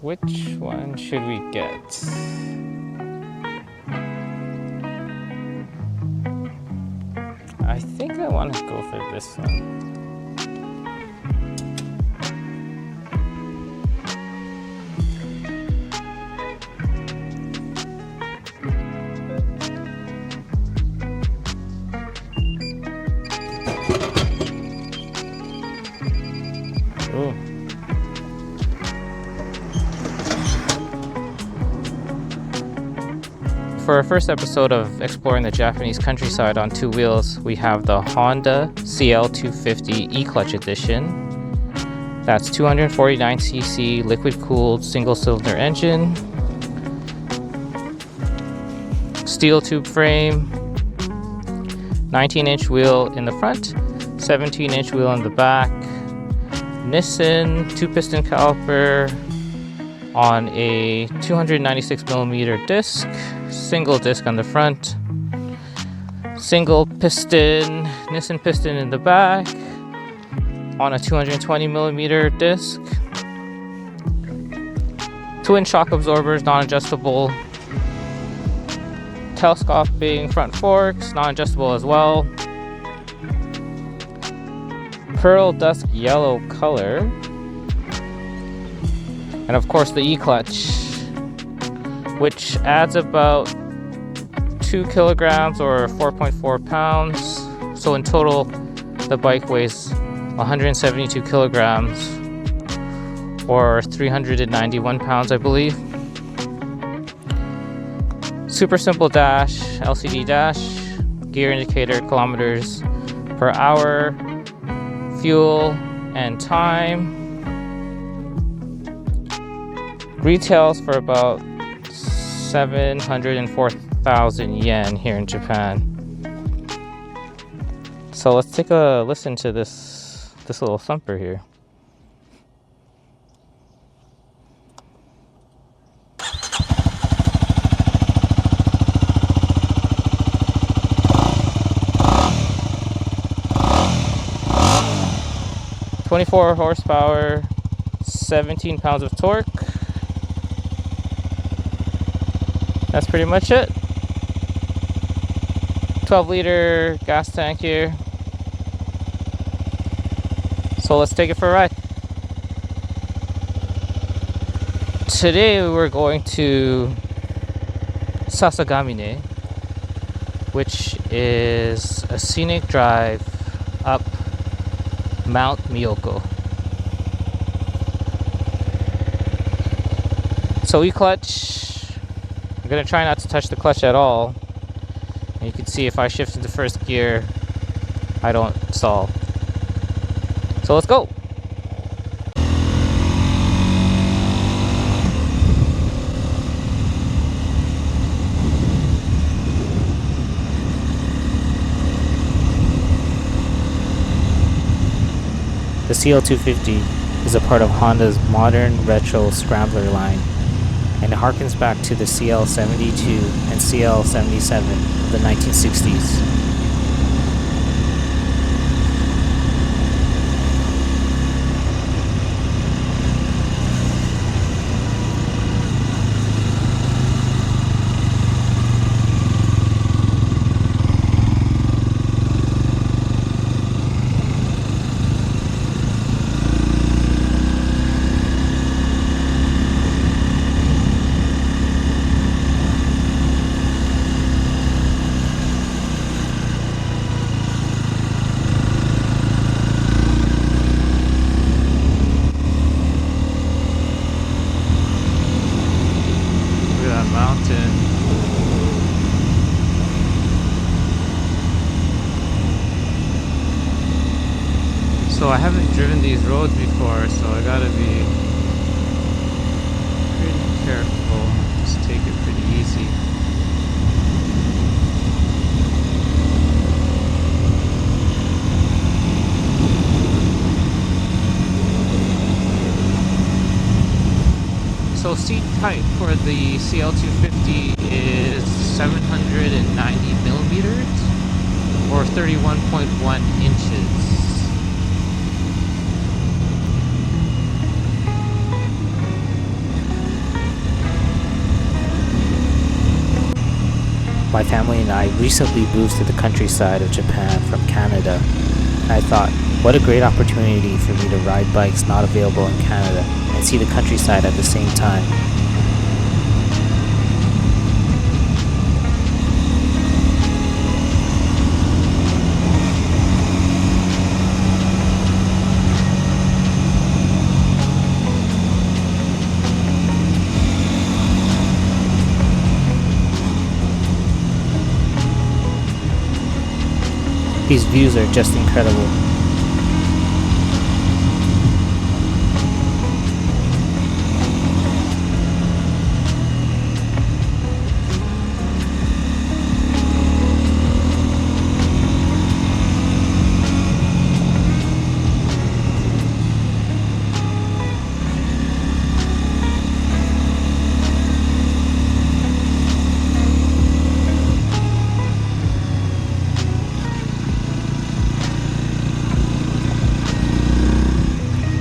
Which one should we get? I think I want to go for this one. Ooh. For our first episode of exploring the Japanese countryside on two wheels, we have the Honda CL250 E-Clutch edition. That's 249cc liquid-cooled single-cylinder engine, steel tube frame, 19-inch wheel in the front, 17-inch wheel in the back, Nissan 2-piston caliper on a 296mm disc, single disc on the front, single piston, Nissan piston in the back on a 220mm disc, twin shock absorbers, non-adjustable, telescoping front forks, non-adjustable as well, pearl dusk yellow color, and of course the E-Clutch, which adds about 2 kilograms or 4.4 pounds. So in total, the bike weighs 172 kilograms or 391 pounds, I believe. Super simple dash, LCD dash, gear indicator, kilometers per hour, fuel and time. Retails for about 704,000 yen here in Japan. So let's take a listen to this little thumper here. .24 horsepower, 17 pounds of torque. That's pretty much it. 12-liter gas tank here. So let's take it for a ride. Today we're going to Sasagamine, which is a scenic drive up Mount Miyoko. So E-Clutch, I'm going to try not to touch the clutch at all. And you can see if I shift into first gear, I don't stall. So let's go! The CL250 is a part of Honda's modern retro scrambler line, and it harkens back to the CL72 and CL77 of the 1960s. mountain. So I haven't driven these roads before, so I gotta be pretty careful. Just take it pretty easy. So seat height for the CL250 is 790 millimeters or 31.1 inches. My family and I recently moved to the countryside of Japan from Canada. I thought, what a great opportunity for me to ride bikes not available in Canada and see the countryside at the same time. These views are just incredible.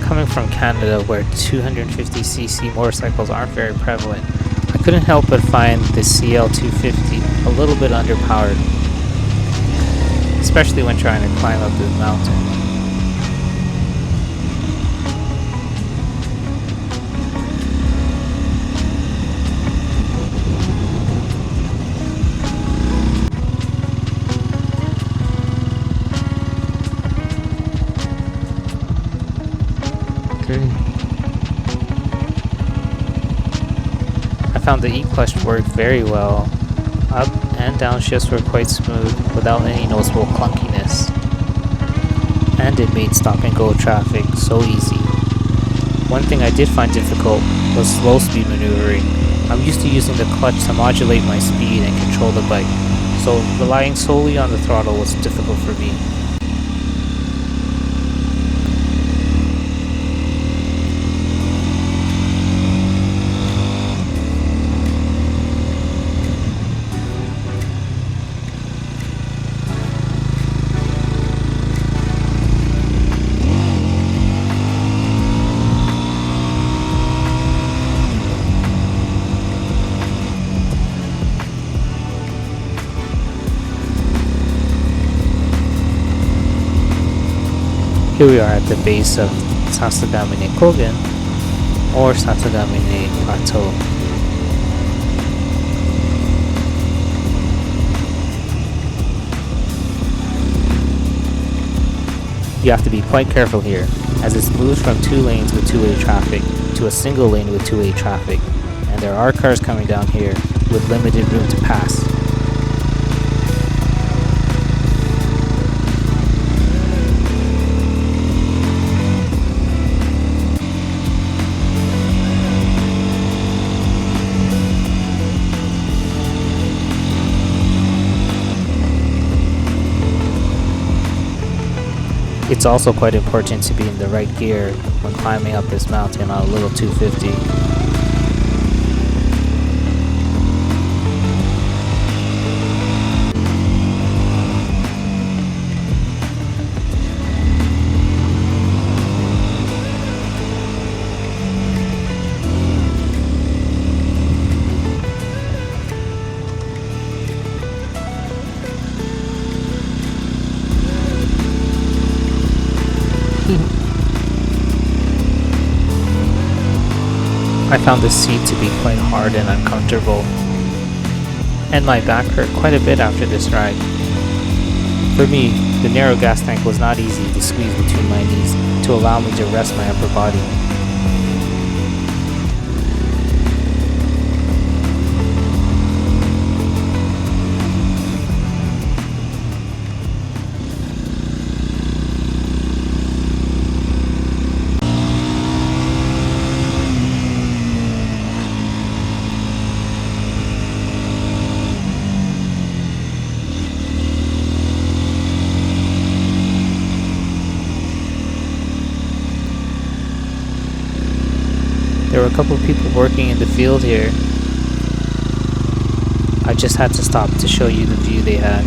Coming from Canada, where 250cc motorcycles aren't very prevalent, I couldn't help but find the CL250 a little bit underpowered, especially when trying to climb up the mountain. I found the E-Clutch worked very well. Up and down shifts were quite smooth without any noticeable clunkiness. And it made stop and go traffic so easy. One thing I did find difficult was slow speed maneuvering. I'm used to using the clutch to modulate my speed and control the bike, so relying solely on the throttle was difficult for me. Here we are at the base of Sasagamine Kogen, or Sasagamine Plateau. You have to be quite careful here, as it's moved from 2 lanes with two-way traffic to a single lane with two-way traffic, and there are cars coming down here with limited room to pass. It's also quite important to be in the right gear when climbing up this mountain on a little 250. I found the seat to be quite hard and uncomfortable, and my back hurt quite a bit after this ride. For me, the narrow gas tank was not easy to squeeze between my knees to allow me to rest my upper body. were a couple of people working in the field here. I just had to stop to show you the view they had.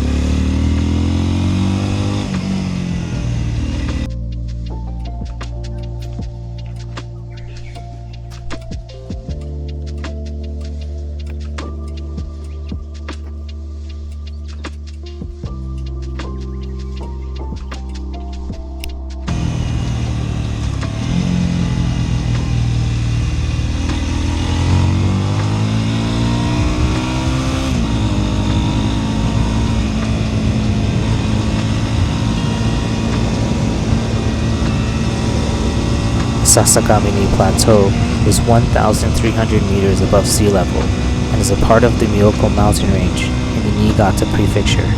Sasagamine Plateau is 1,300 meters above sea level and is a part of the Myoko mountain range in the Niigata prefecture.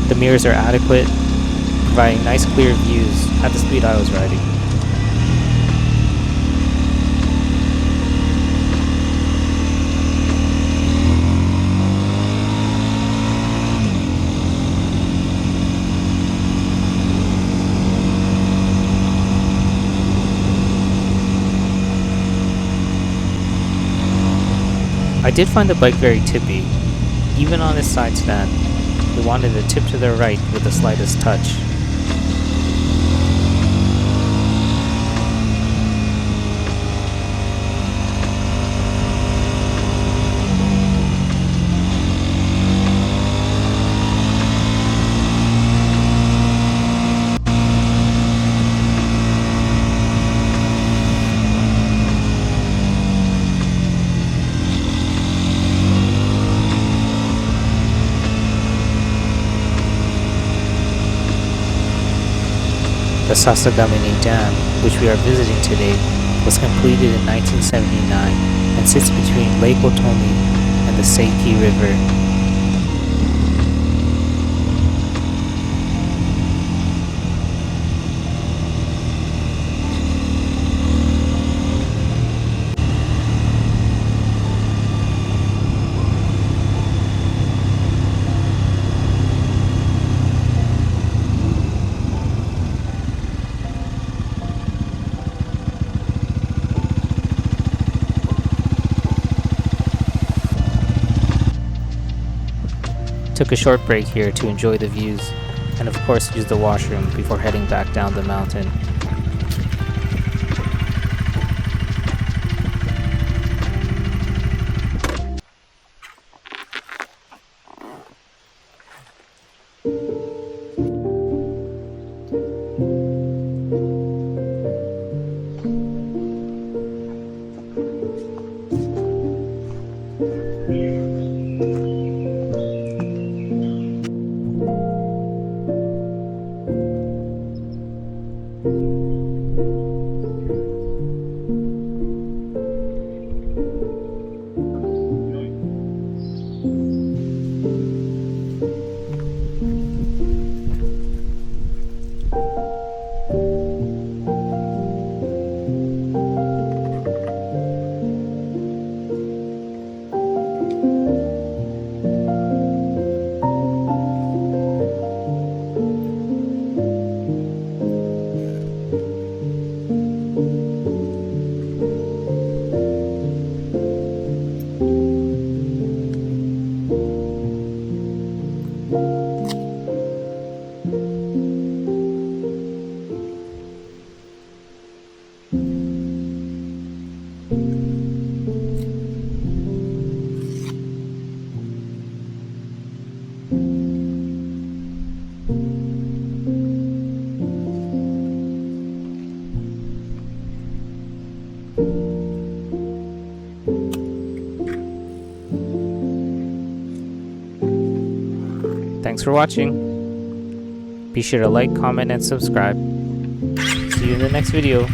The mirrors are adequate, providing nice clear views at the speed I was riding. I did find the bike very tippy. Even on its side stand, it wanted to tip to the right with the slightest touch. The Sasagamine Dam, which we are visiting today, was completed in 1979 and sits between Lake Otomi and the Seiki River. Took a short break here to enjoy the views, and of course use the washroom before heading back down the mountain. Thanks for watching. Be sure to like, comment, and subscribe. See you in the next video.